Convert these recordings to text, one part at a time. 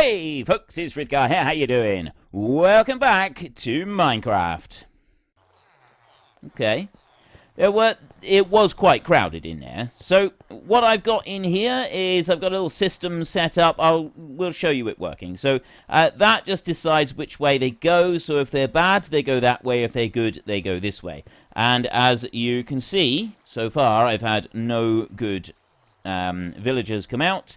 Hey folks, it's Frithgar here, how you doing? Welcome back to Minecraft. Okay. It was quite crowded in there. So what I've got in here is I've got a little system set up. We'll show you it working. So that just decides which way they go. So if they're bad, they go that way. If they're good, they go this way. And as you can see, so far I've had no good villagers come out.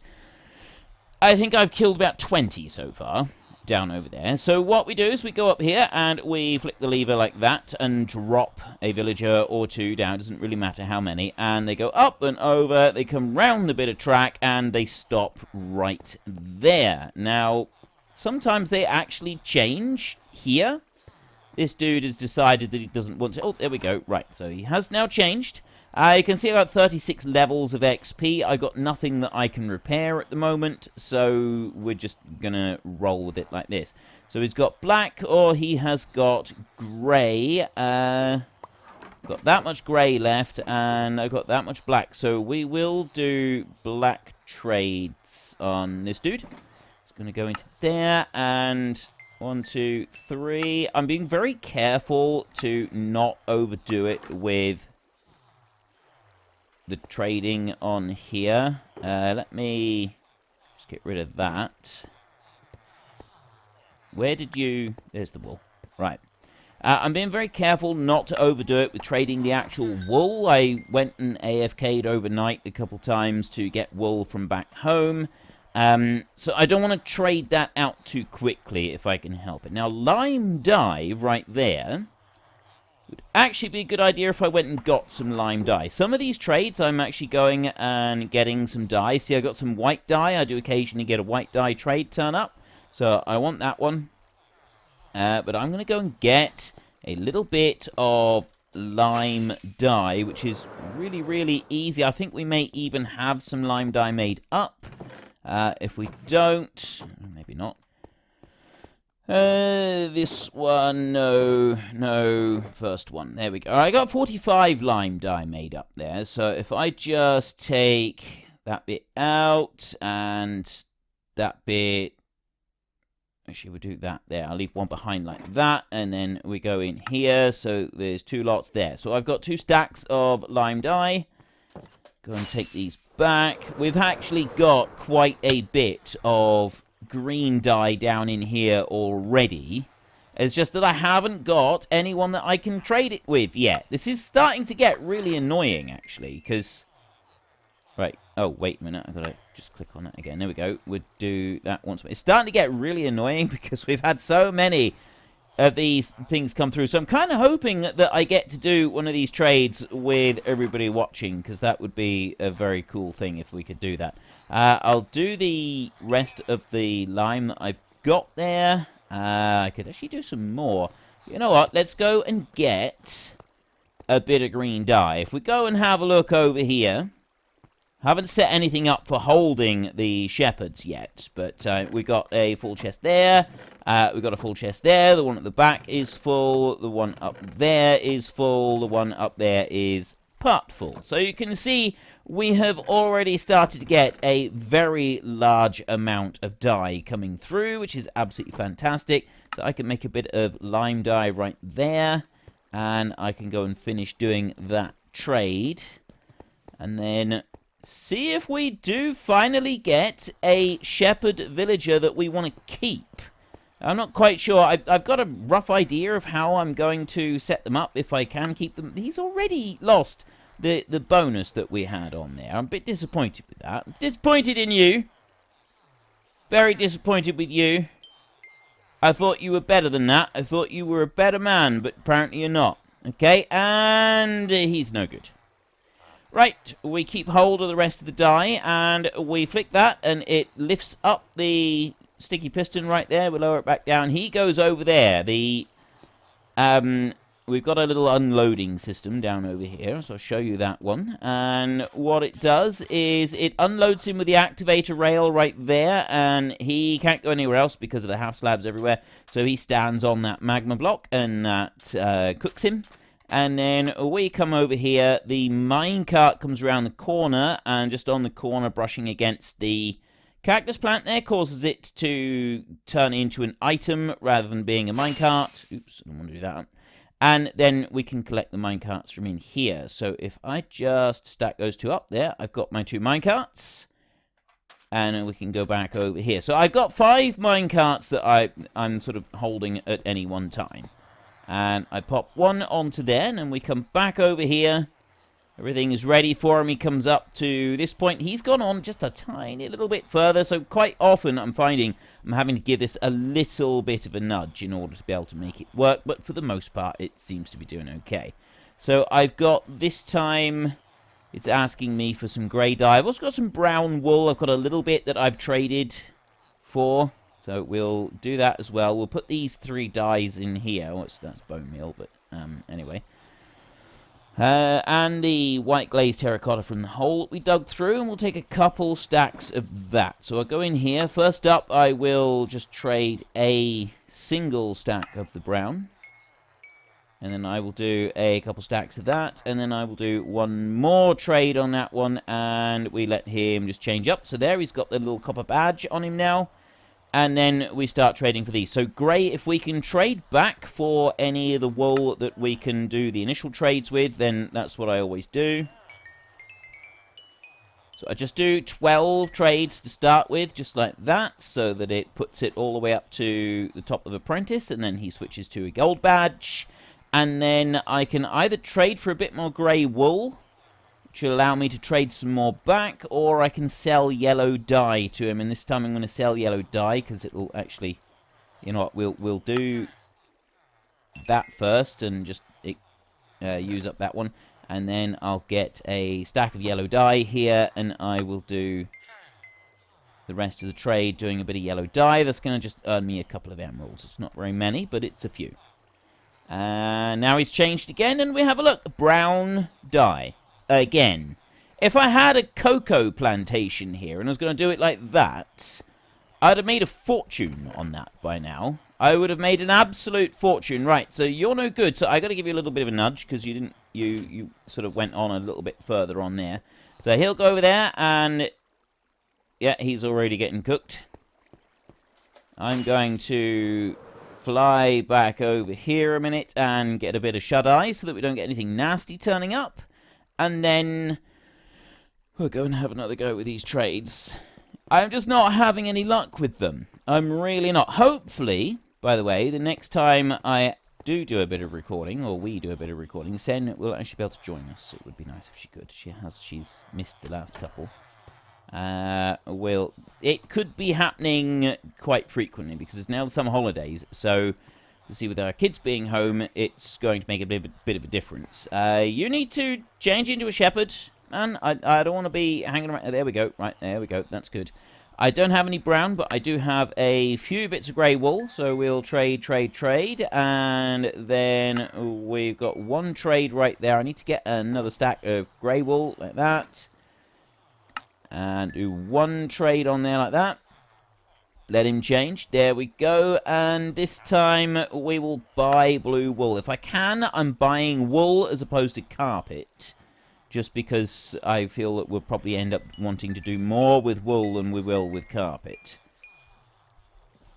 I think I've killed about 20 so far down over there. So what we do is we go up here and we flick the lever like that and drop a villager or two down. It doesn't really matter how many. And they go up and over. They come round the bit of track and they stop right there. Now, sometimes they actually change here. This dude has decided that he doesn't want to... Oh, there we go. Right, so he has now changed. You can see about 36 levels of XP. I've got nothing that I can repair at the moment, so we're just going to roll with it like this. So he's got black, or he has got grey. Got that much grey left, and I've got that much black. So we will do black trades on this dude. It's going to go into there, and 1, 2, 3. I'm being very careful to not overdo it with the trading on here. Let me just get rid of that. Where did you... There's the wool. Right. I'm being very careful not to overdo it with trading the actual wool. I went and AFK'd overnight a couple times to get wool from back home. So I don't want to trade that out too quickly if I can help it. Now, lime dye right there would actually be a good idea if I went and got some lime dye. Some of these trades, I'm actually going and getting some dye. See, I got some white dye. I do occasionally get a white dye trade turn up. So I want that one. But I'm going to go and get a little bit of lime dye, which is really, really easy. I think we may even have some lime dye made up. If we don't, maybe not. This one, no, first one. There we go. I got 45 lime dye made up there. So if I just take that bit out and that bit, actually we'll do that there. I'll leave one behind like that, and then we go in here. So there's 2 lots there. So I've got 2 stacks of lime dye. Go and take these back. We've actually got quite a bit of green dye down in here already. It's just that I haven't got anyone that I can trade it with yet. This is starting to get really annoying, actually, because... Right. Oh, wait a minute. I've got to just click on that again. There we go. We'll do that once more. It's starting to get really annoying because we've had so many of these things come through. So I'm kind of hoping that I get to do one of these trades with everybody watching, because that would be a very cool thing if we could do that. I'll do the rest of the lime that I've got there. I could actually do some more. You know what? Let's go and get a bit of green dye. If we go and have a look over here, haven't set anything up for holding the shepherds yet, but we got a full chest there. We've got a full chest there. The one at the back is full. The one up there is full. The one up there is part full. So you can see we have already started to get a very large amount of dye coming through, which is absolutely fantastic. So I can make a bit of lime dye right there, and I can go and finish doing that trade. And then see if we do finally get a shepherd villager that we want to keep. I'm not quite sure. I've got a rough idea of how I'm going to set them up if I can keep them. He's already lost the bonus that we had on there. I'm a bit disappointed with that. I'm disappointed in you. Very disappointed with you. I thought you were better than that. I thought you were a better man, but apparently you're not. Okay, and he's no good. Right, we keep hold of the rest of the dye, and we flick that, and it lifts up the sticky piston right there. We lower it back down. He goes over there. We've got a little unloading system down over here, so I'll show you that one. And what it does is it unloads him with the activator rail right there, and he can't go anywhere else because of the half slabs everywhere. So he stands on that magma block, and that cooks him. And then we come over here, the minecart comes around the corner, and just on the corner brushing against the Cactus plant there causes it to turn into an item rather than being a minecart. Oops, I don't want to do that. And then we can collect the minecarts from in here. So if I just stack those two up there, I've got my 2 minecarts. And we can go back over here. So I've got 5 minecarts that I'm sort of holding at any one time. And I pop one onto there, and then we come back over here. Everything is ready for him. He comes up to this point. He's gone on just a tiny little bit further. So quite often I'm finding I'm having to give this a little bit of a nudge in order to be able to make it work. But for the most part, it seems to be doing okay. So I've got this time, it's asking me for some grey dye. I've also got some brown wool. I've got a little bit that I've traded for. So we'll do that as well. We'll put these 3 dyes in here. Oh, that's bone meal, but anyway. And the white glazed terracotta from the hole that we dug through, and we'll take a couple stacks of that. So I'll go in here. First up, I will just trade a single stack of the brown. And then I will do a couple stacks of that. And then I will do one more trade on that one, and we let him just change up. So there, he's got the little copper badge on him now. And then we start trading for these. So grey, if we can trade back for any of the wool that we can do the initial trades with, then that's what I always do. So I just do 12 trades to start with, just like that, so that it puts it all the way up to the top of apprentice, and then he switches to a gold badge. And then I can either trade for a bit more grey wool, which will allow me to trade some more back, or I can sell yellow dye to him. And this time I'm going to sell yellow dye, because it will actually, you know what, we'll do that first and just use up that one. And then I'll get a stack of yellow dye here, and I will do the rest of the trade doing a bit of yellow dye. That's going to just earn me a couple of emeralds. It's not very many, but it's a few. And now he's changed again, and we have a look. Brown dye. Again. If I had a cocoa plantation here, and I was going to do it like that, I'd have made a fortune on that by now. I would have made an absolute fortune. Right, so you're no good. So I got to give you a little bit of a nudge, because you didn't, you sort of went on a little bit further on there. So he'll go over there, and yeah, he's already getting cooked. I'm going to fly back over here a minute and get a bit of shut-eye so that we don't get anything nasty turning up. And then we'll go and have another go with these trades. I'm just not having any luck with them. I'm really not. Hopefully, by the way, the next time I do a bit of recording, or we do a bit of recording, Sen will actually be able to join us. It would be nice if she could. She's missed the last couple. It could be happening quite frequently, because it's now the summer holidays, so you see, with our kids being home, it's going to make a bit of a difference. You need to change into a shepherd, man. I don't want to be hanging around. There we go. Right, there we go. That's good. I don't have any brown, but I do have a few bits of grey wool, so we'll trade, and then we've got one trade right there. I need to get another stack of grey wool, like that, and do one trade on there like that. Let him change. There we go. And this time we will buy blue wool. If I can, I'm buying wool as opposed to carpet, just because I feel that we'll probably end up wanting to do more with wool than we will with carpet.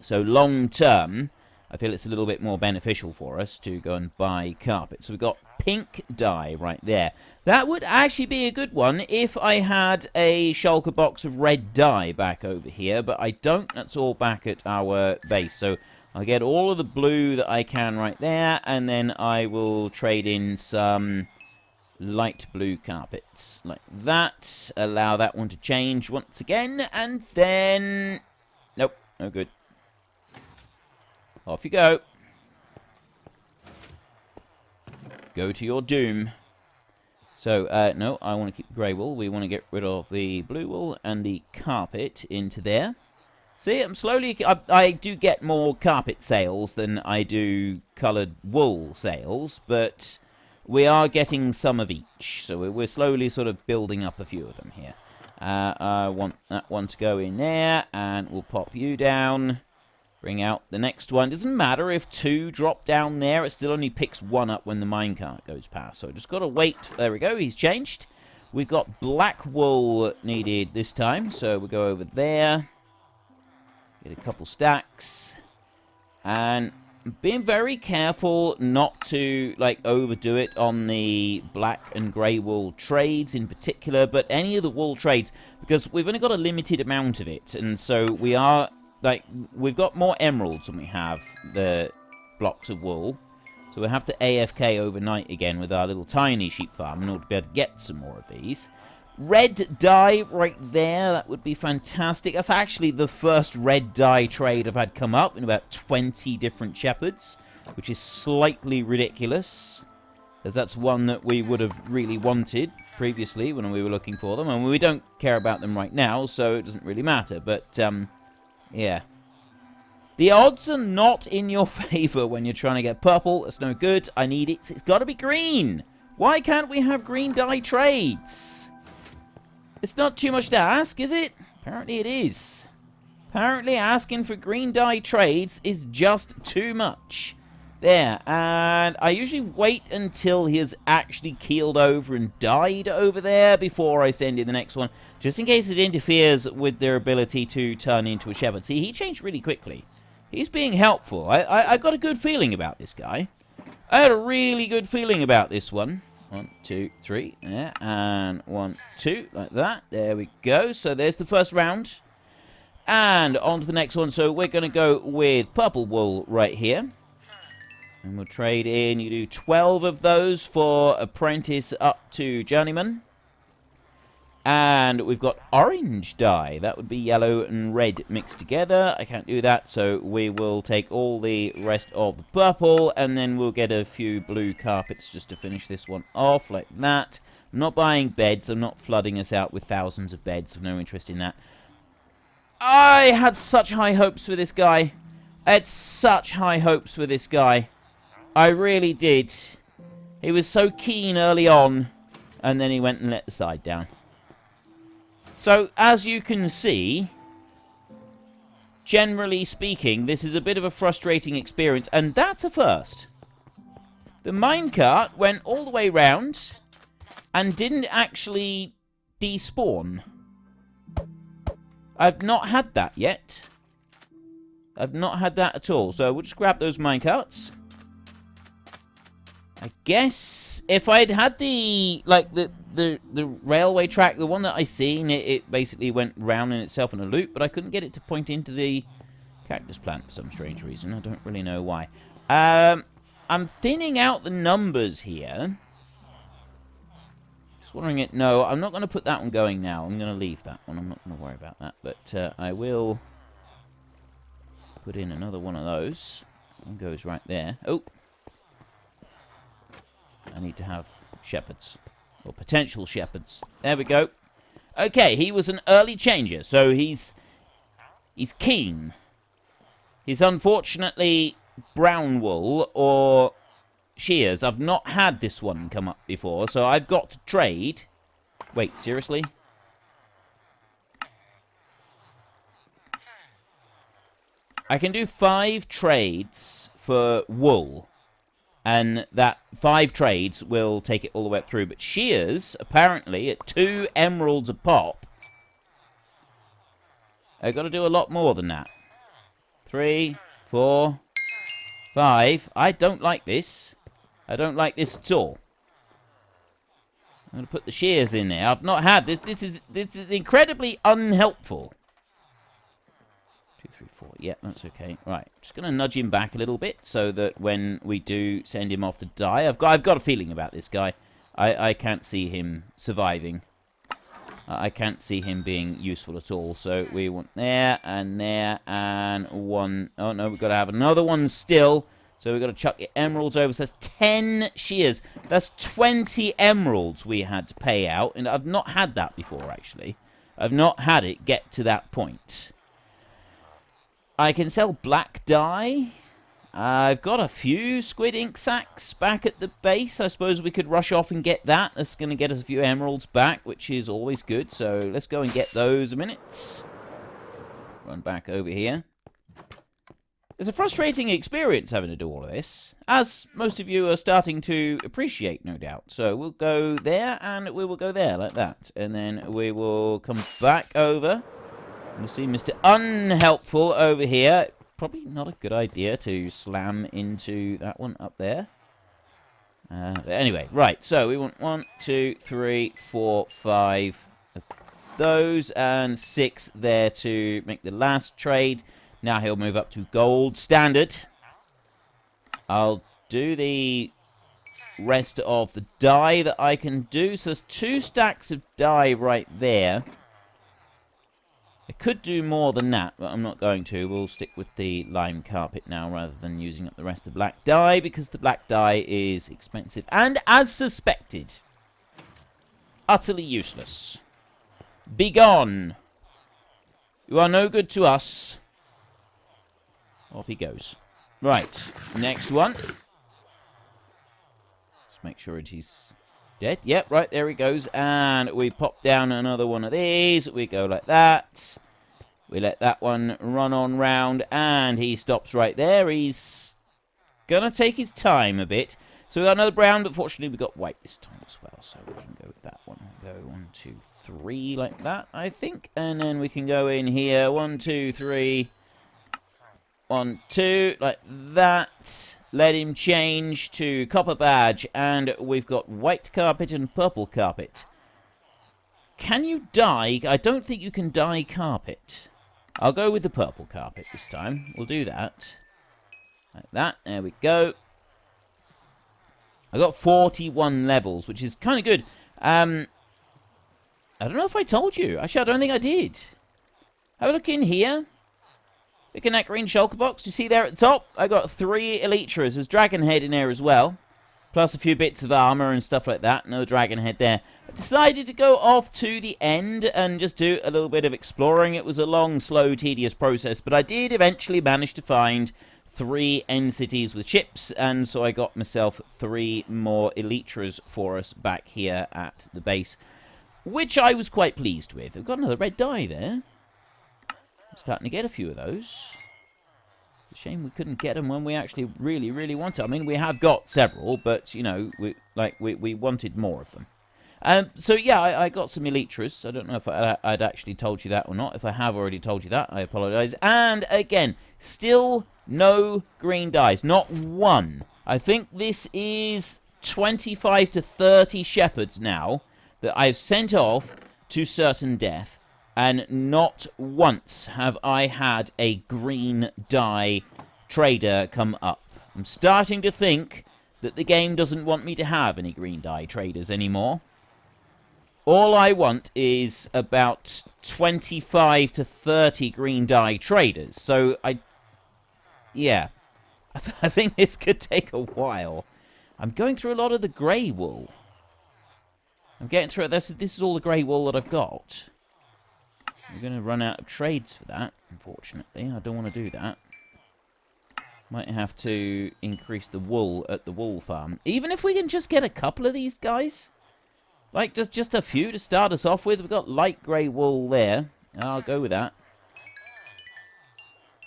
So long term, I feel it's a little bit more beneficial for us to go and buy carpet. So we've got pink dye right there. That would actually be a good one if I had a shulker box of red dye back over here, but I don't. That's all back at our base. So I'll get all of the blue that I can right there, and then I will trade in some light blue carpets like that. Allow that one to change once again, and then nope, no good. Off you go. Go to your doom. So, no, I want to keep the grey wool. We want to get rid of the blue wool and the carpet into there. See, I'm slowly... I do get more carpet sales than I do coloured wool sales, but we are getting some of each. So we're slowly sort of building up a few of them here. I want that one to go in there, and we'll pop you down. Bring out the next one. Doesn't matter if 2 drop down there. It still only picks 1 up when the minecart goes past. So just got to wait. There we go. He's changed. We've got black wool needed this time. So we'll go over there. Get a couple stacks. And being very careful not to, like, overdo it on the black and grey wool trades in particular, but any of the wool trades, because we've only got a limited amount of it, and so we are, like, we've got more emeralds than we have the blocks of wool, so we'll have to AFK overnight again with our little tiny sheep farm in order to be able to get some more of these. Red dye right there, that would be fantastic. That's actually the first red dye trade I've had come up in about 20 different shepherds, which is slightly ridiculous, as that's one that we would have really wanted previously when we were looking for them, and we don't care about them right now, so it doesn't really matter, but, yeah. The odds are not in your favour when you're trying to get purple. That's no good. I need it. It's got to be green. Why can't we have green dye trades? It's not too much to ask, is it? Apparently it is. Apparently asking for green dye trades is just too much. There, and I usually wait until he has actually keeled over and died over there before I send in the next one, just in case it interferes with their ability to turn into a shepherd. See, he changed really quickly. He's being helpful. I got a good feeling about this guy. I had a really good feeling about this one. 1, 2, 3, yeah, and 1, 2, like that. There we go. So there's the first round. And on to the next one. So we're going to go with purple wool right here. And we'll trade in. You do 12 of those for apprentice up to journeyman. And we've got orange dye. That would be yellow and red mixed together. I can't do that, so we will take all the rest of the purple, and then we'll get a few blue carpets just to finish this one off, like that. I'm not buying beds. I'm not flooding us out with thousands of beds. I've no interest in that. I had such high hopes for this guy. I had such high hopes for this guy. I really did. He was so keen early on, and then he went and let the side down. So, as you can see, generally speaking, this is a bit of a frustrating experience, and that's a first. The minecart went all the way round and didn't actually despawn. I've not had that yet. I've not had that at all, so we'll just grab those minecarts. I guess if I'd had the, like, the railway track, the one that I seen, it basically went round in itself in a loop, but I couldn't get it to point into the cactus plant for some strange reason. I don't really know why. I'm thinning out the numbers here. Just wondering it. No, I'm not going to put that one going now. I'm going to leave that one. I'm not going to worry about that, but I will put in another one of those. One goes right there. Oh! I need to have shepherds. Or potential shepherds. There we go. Okay, he was an early changer, so he's keen. He's unfortunately brown wool or shears. I've not had this one come up before, so I've got to trade. Wait, seriously? I can do 5 trades for wool. And that 5 trades will take it all the way up through. But shears, apparently, at 2 emeralds a pop, I've got to do a lot more than that. 3, 4, 5. I don't like this. I don't like this at all. I'm going to put the shears in there. I've not had this. This is incredibly unhelpful. 2, 3, 4. Yeah, that's okay. Right, just going to nudge him back a little bit so that when we do send him off to die, I've got a feeling about this guy. I can't see him surviving. I can't see him being useful at all. So we want there and one. Oh no, we've got to have another one still. So we've got to chuck emeralds over. So that's 10 shears. That's 20 emeralds we had to pay out, and I've not had that before actually. I've not had it get to that point. I can sell black dye. I've got a few squid ink sacks back at the base. I suppose we could rush off and get that. That's going to get us a few emeralds back, which is always good. So let's go and get those a minute. Run back over here. It's a frustrating experience having to do all of this, as most of you are starting to appreciate, no doubt. So we'll go there, and we will go there, like that. And then we will come back over. We'll see Mr. Unhelpful over here. Probably not a good idea to slam into that one up there. Anyway, right. So we want 1, 2, 3, 4, 5 of those, and 6 there to make the last trade. Now he'll move up to gold standard. I'll do the rest of the dye that I can do. So there's 2 stacks of dye right there. I could do more than that, but I'm not going to. We'll stick with the lime carpet now rather than using up the rest of the black dye, because the black dye is expensive and, as suspected, utterly useless. Begone! You are no good to us. Off he goes. Right, next one. Let's make sure he's dead. Yep, right, there he goes. And we pop down another one of these. We go like that. We let that one run on round, and he stops right there. He's gonna take his time a bit. So we got another brown, but fortunately we got white this time as well. So we can go with that one. Go 1, 2, 3 like that, I think. And then we can go in here. 1, 2, 3... 1, 2, like that. Let him change to copper badge, and we've got white carpet and purple carpet. Can you dye? I don't think you can dye carpet. I'll go with the purple carpet this time. We'll do that. Like that. There we go. I got 41 levels, which is kind of good. I don't know if I told you. Actually, I don't think I did. Have a look in here. Look in that green shulker box. You see there at the top? I got 3 elytras. There's dragon head in there as well. Plus a few bits of armor and stuff like that. No dragon head there. I decided to go off to the end and just do a little bit of exploring. It was a long, slow, tedious process. But I did eventually manage to find 3 end cities with ships. And so I got myself 3 more elytras for us back here at the base, which I was quite pleased with. I've got another red dye there. Starting to get a few of those. It's a shame we couldn't get them when we actually really, really wanted. I mean, we have got several, but, you know, we wanted more of them. So, yeah, I got some elytras. I don't know if I'd actually told you that or not. If I have already told you that, I apologize. And, again, still no green dyes. Not one. I think this is 25 to 30 shepherds now that I've sent off to certain death. And not once have I had a green dye trader come up. I'm starting to think that the game doesn't want me to have any green dye traders anymore. All I want is about 25 to 30 green dye traders. So, yeah. I think this could take a while. I'm going through a lot of the grey wool. I'm getting through it. This is all the grey wool that I've got. We're going to run out of trades for that, unfortunately. I don't want to do that. Might have to increase the wool at the wool farm. Even if we can just get a couple of these guys. Like, just a few to start us off with. We've got light grey wool there. I'll go with that.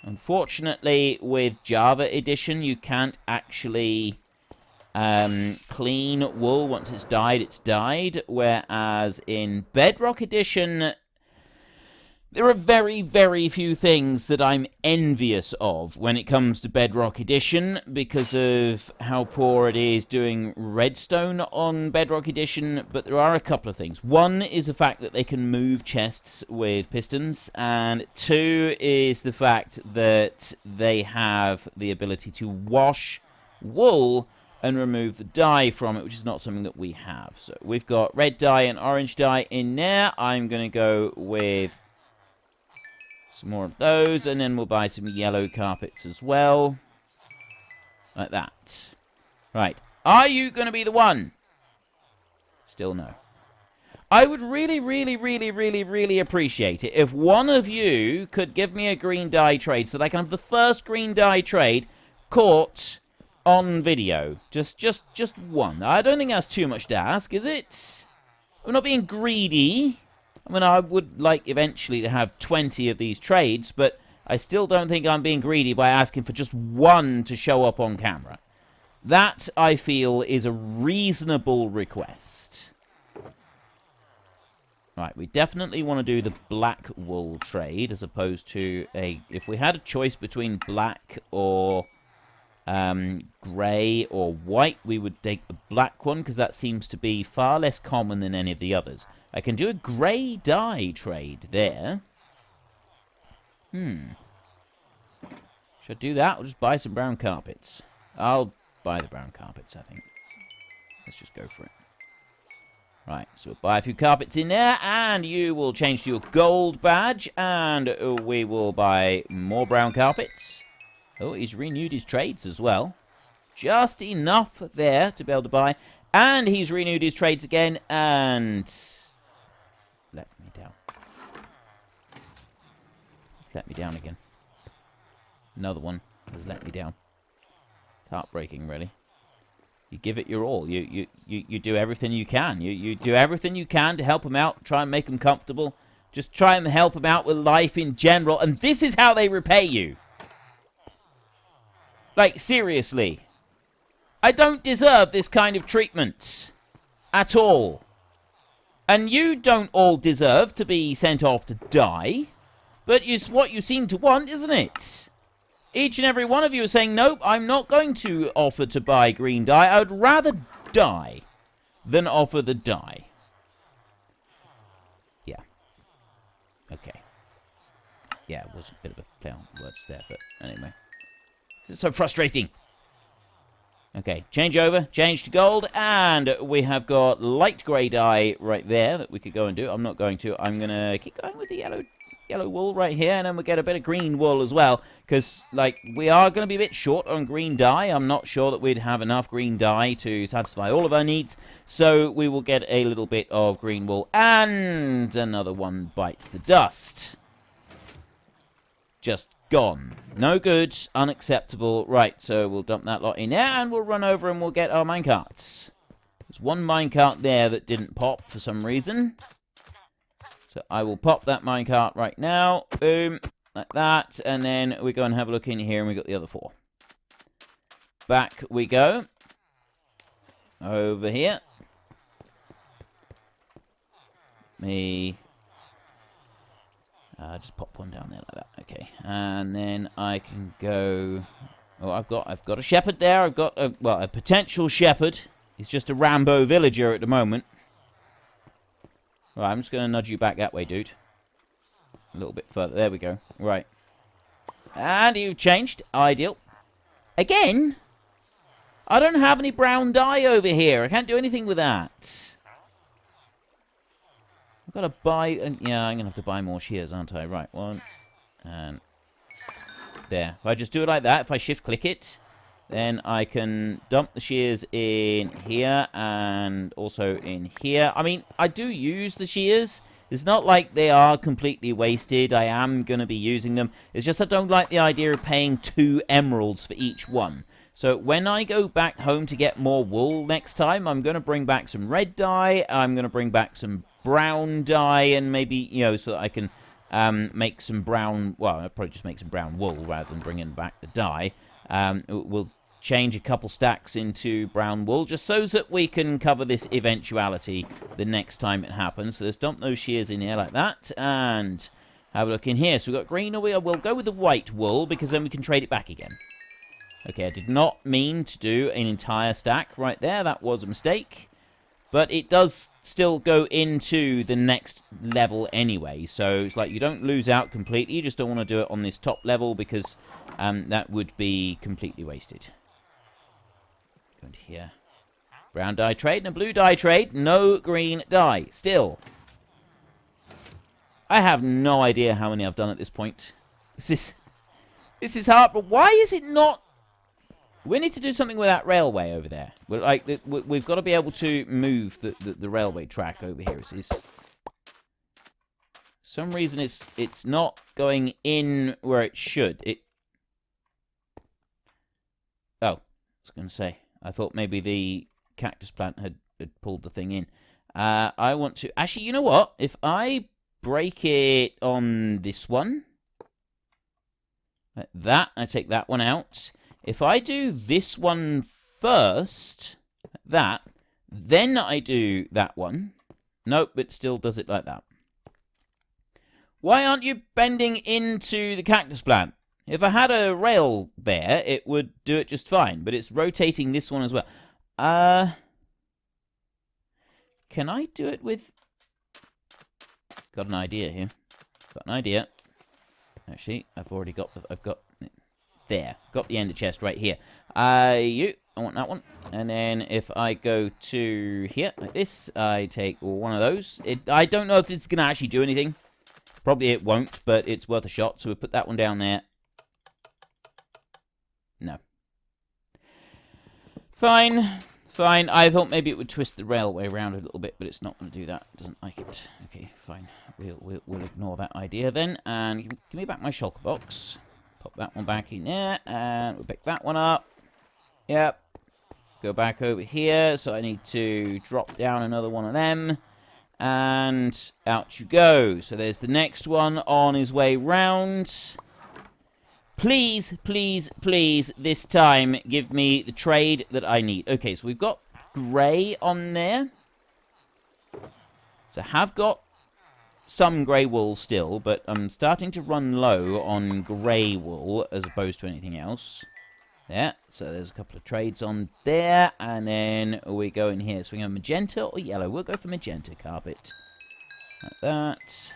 Unfortunately, with Java Edition, you can't actually clean wool. Once it's dyed, it's dyed. Whereas in Bedrock Edition, there are very, very few things that I'm envious of when it comes to Bedrock Edition because of how poor it is doing redstone on Bedrock Edition, but there are a couple of things. One is the fact that they can move chests with pistons, and 2 is the fact that they have the ability to wash wool and remove the dye from it, which is not something that we have. So we've got red dye and orange dye in there. I'm going to go with some more of those, and then we'll buy some yellow carpets as well. Like that. Right. Are you going to be the one? Still no. I would really, really, really, really, really appreciate it if one of you could give me a green dye trade so that I can have the first green dye trade caught on video. Just one. I don't think that's too much to ask, is it? I'm not being greedy. I mean, I would like eventually to have 20 of these trades, but I still don't think I'm being greedy by asking for just one to show up on camera. That, I feel, is a reasonable request. Right, we definitely want to do the black wool trade as opposed to a... If we had a choice between black or grey or white, we would take the black one because that seems to be far less common than any of the others. I can do a grey dye trade there. Should I do that or just buy some brown carpets? I'll buy the brown carpets, I think. Let's just go for it. Right, so we'll buy a few carpets in there, and you will change to your gold badge, and we will buy more brown carpets. Oh, he's renewed his trades as well. Just enough there to be able to buy. And he's renewed his trades again, and... let me down. It's let me down again. Another one has let me down. It's heartbreaking, really. You give it your all. You do everything you can. You do everything you can to help them out. Try and make them comfortable. Just try and help them out with life in general. And this is how they repay you. Like, seriously. I don't deserve this kind of treatment. At all. And you don't all deserve to be sent off to die. But it's what you seem to want, isn't it? Each and every one of you is saying, nope, I'm not going to offer to buy green dye. I would rather die than offer the dye. Yeah. Okay. Yeah, it was a bit of a play on words there, but anyway. This is so frustrating. Okay, change over, change to gold, and we have got light grey dye right there that we could go and do. I'm not going to. I'm going to keep going with the yellow wool right here, and then we'll get a bit of green wool as well, because, like, we are going to be a bit short on green dye. I'm not sure that we'd have enough green dye to satisfy all of our needs, so we will get a little bit of green wool, and another one bites the dust. Just gone. No good. Unacceptable. Right, so we'll dump that lot in there, and we'll run over and we'll get our minecarts. There's one minecart there that didn't pop for some reason. So I will pop that minecart right now. Boom. Like that. And then we go and have a look in here, and we got the other 4. Back we go. Over here. Just pop one down there like that. Okay. And then I can go... Oh, I've got a shepherd there. I've got a potential shepherd. He's just a Rambo villager at the moment. Right, I'm just going to nudge you back that way, dude. A little bit further. There we go. Right. And you've changed. Ideal. Again? I don't have any brown dye over here. I can't do anything with that. I've got to buy... yeah, I'm going to have to buy more shears, aren't I? Right, 1. And... there. If I just do it like that, if I shift-click it... then I can dump the shears in here and also in here. I mean, I do use the shears. It's not like they are completely wasted. I am going to be using them. It's just I don't like the idea of paying 2 emeralds for each one. So when I go back home to get more wool next time, I'm going to bring back some red dye. I'm going to bring back some brown dye and maybe, you know, so that I can make some brown... well, I'll probably just make some brown wool rather than bringing back the dye. We'll change a couple stacks into brown wool just so that we can cover this eventuality the next time it happens. So let's dump those shears in here like that and have a look in here. So we've got green. We'll go with the white wool because then we can trade it back again. Okay, I did not mean to do an entire stack right there. That was a mistake. But it does still go into the next level anyway. So it's like you don't lose out completely. You just don't want to do it on this top level because that would be completely wasted. Go into here. Brown dye trade and a blue dye trade. No green dye. Still. I have no idea how many I've done at this point. This is hard. But why is it not... we need to do something with that railway over there. We've got to be able to move the railway track over here. For some reason, it's not going in where it should. Oh, I was going to say. I thought maybe the cactus plant had pulled the thing in. I want to... actually, you know what? If I break it on this one, like that, I take that one out... if I do this one first, then I do that one. Nope, it still does it like that. Why aren't you bending into the cactus plant? If I had a rail there, it would do it just fine, but it's rotating this one as well. Can I do it with... Got an idea here. Got an idea. Actually, I've already got... There. Got the ender chest right here. I want that one. And then if I go to here, like this, I take one of those. I don't know if this is going to actually do anything. Probably it won't, but it's worth a shot. So we'll put that one down there. No. Fine. Fine. I thought maybe it would twist the railway around a little bit, but it's not going to do that. It doesn't like it. Okay, fine. We'll ignore that idea then. And give me back my shulker box. Pop that one back in there. And we'll pick that one up. Yep. Go back over here. So I need to drop down another one of them. And out you go. So there's the next one on his way round. Please, please, please, this time, give me the trade that I need. Okay, so we've got grey on there. So I have got some grey wool still, but I'm starting to run low on grey wool as opposed to anything else. There, so there's a couple of trades on there, and then we go in here. So we go magenta or yellow. We'll go for magenta carpet. Like that.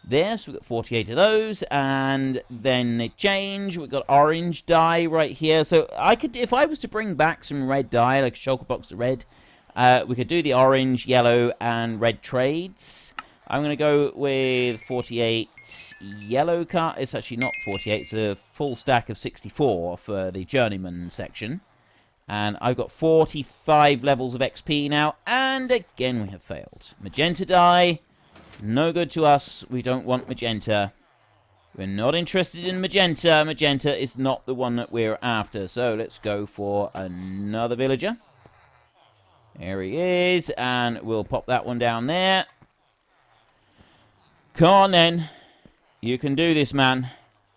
There, so we've got 48 of those, and then they change. We've got orange dye right here. So I could, if I was to bring back some red dye, like a shulker box of red, we could do the orange, yellow, and red trades. I'm going to go with 48 yellow card. It's actually not 48. It's a full stack of 64 for the journeyman section. And I've got 45 levels of XP now. And again, we have failed. Magenta dye. No good to us. We don't want magenta. We're not interested in magenta. Magenta is not the one that we're after. So let's go for another villager. There he is. And we'll pop that one down there. Come on, then. You can do this, man.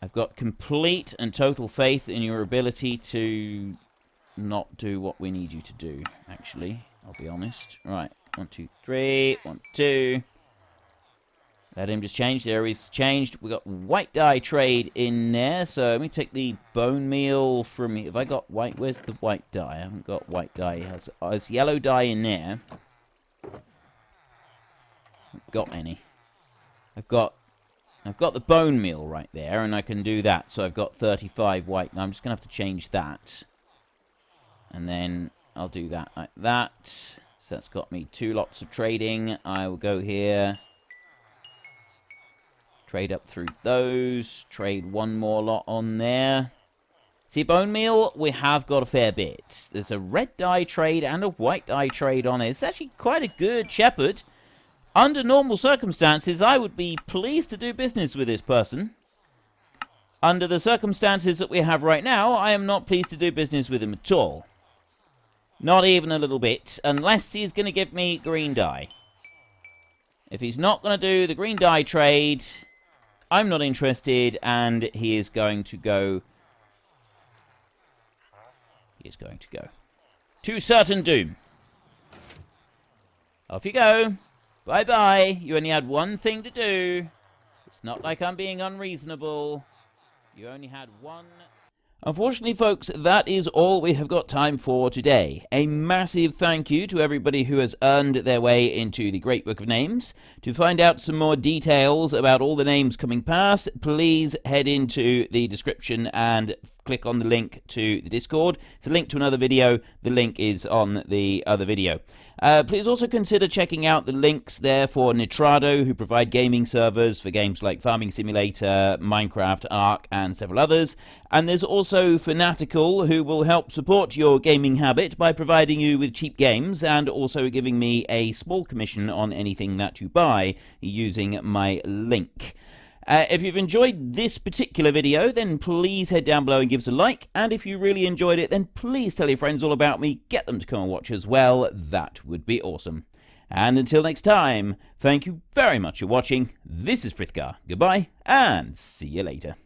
I've got complete and total faith in your ability to not do what we need you to do, actually. I'll be honest. Right. 1, 2, 3. 1, 2. Let him just change. There he's changed. We've got white dye trade in there. So let me take the bone meal from here. Have I got white? Where's the white dye? I haven't got white dye. There's yellow dye in there. Haven't got any. I've got the bone meal right there, and I can do that. So I've got 35 white. Now I'm just going to have to change that. And then I'll do that like that. So that's got me 2 lots of trading. I will go here. Trade up through those. Trade 1 more lot on there. See, bone meal, we have got a fair bit. There's a red dye trade and a white dye trade on it. It's actually quite a good shepherd. Under normal circumstances, I would be pleased to do business with this person. Under the circumstances that we have right now, I am not pleased to do business with him at all. Not even a little bit, unless he's going to give me green dye. If he's not going to do the green dye trade, I'm not interested, and he is going to go... He is going to go. To certain doom. Off you go. Bye-bye. You only had one thing to do. It's not like I'm being unreasonable. You only had one... Unfortunately, folks, that is all we have got time for today. A massive thank you to everybody who has earned their way into the Great Book of Names. To find out some more details about all the names coming past, please head into the description and click on the link to the Discord. It's a link to another video. The link is on the other video. Please also consider checking out the links there for Nitrado, who provide gaming servers for games like Farming Simulator, Minecraft, Ark, and several others. And there's also Fanatical, who will help support your gaming habit by providing you with cheap games and also giving me a small commission on anything that you buy using my link. If you've enjoyed this particular video, then please head down below and give us a like. And if you really enjoyed it, then please tell your friends all about me. Get them to come and watch as well. That would be awesome. And until next time, thank you very much for watching. This is Frithgar. Goodbye, and see you later.